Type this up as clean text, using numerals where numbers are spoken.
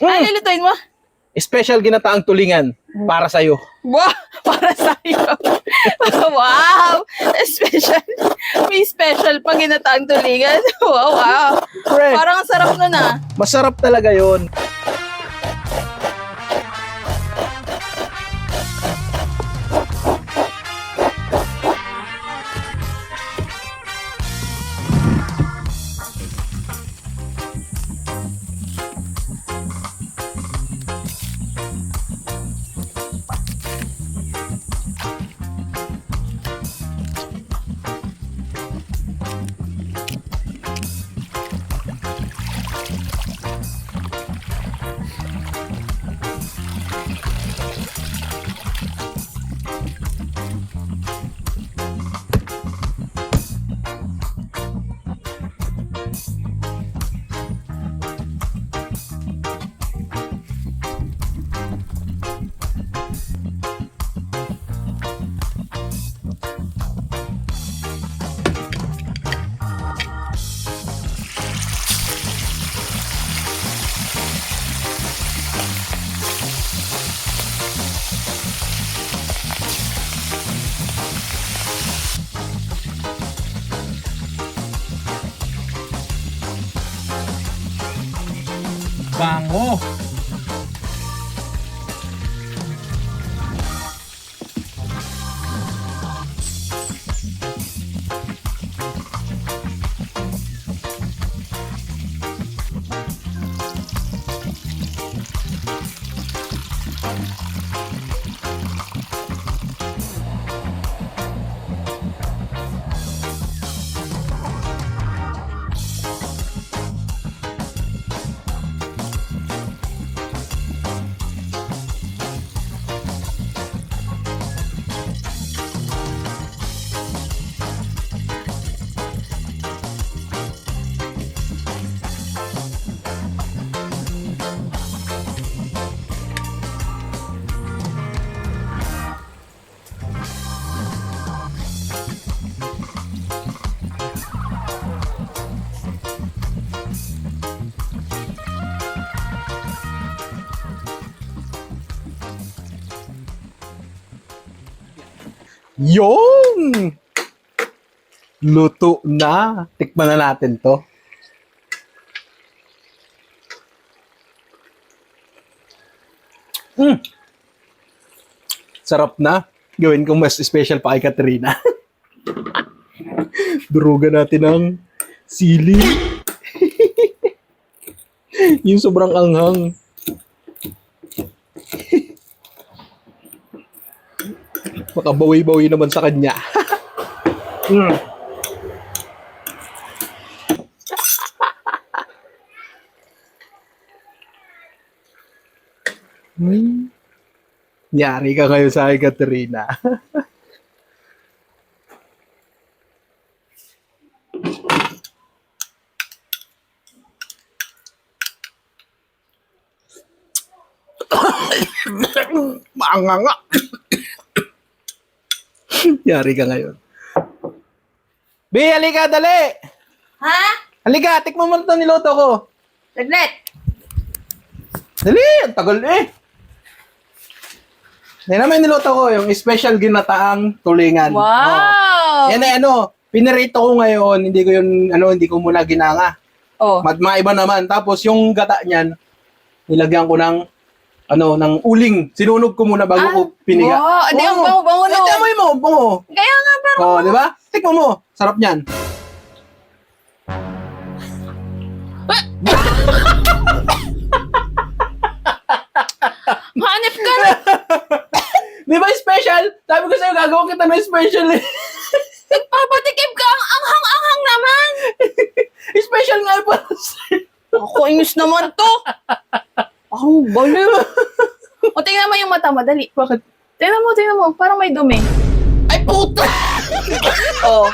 Ano lulutuin mo? Special ginataang tulingan para sa'yo. Wow! Para sa'yo. Wow! Special. May special pag ginataang tulingan. Wow, wow. Pre, Parang ang sarap nun ah. masarap talaga yon. Bango! Yung! Luto na. Tikman na natin to. Sarap na. Gawin kong mas special pa kay Katrina. Durugan natin ng sili. Yung sobrang anghang. Makabawi-bawi naman sa kanya. Yari ka kayo sa akin, Katrina. Maanganga. Yari ka ngayon. Bi, halika, dali! Ha? Halika, tikman mo ito niluto ko. Saglit. Dali, ang tagal eh. Yan naman niluto ko, yung special ginataang tulingan. Wow! Yan ay pinarito ko ngayon, hindi ko muna ginanga. Oh. Maiba naman. Tapos yung gata niyan, nilagyan ko ng ng uling. Sinunog ko muna bago ko piniga. Wow, di ang bango-bango no. Amoy mo, bango. Kaya nga parang... Oh, di ba? Tikman mo. Sarap niyan. Hanip ka na. Di ba special? Sabi ko sa'yo, gagawa kita ng special eh. Nagpapatikim ka. Ang anghang-anghang naman. Special nga para sa'yo. Ako, inis naman to. Ang baliw. O, tingnan mo yung mata mo. Dali. Bakit? Tingnan mo. Parang may dumi. Ay, puta! Oh.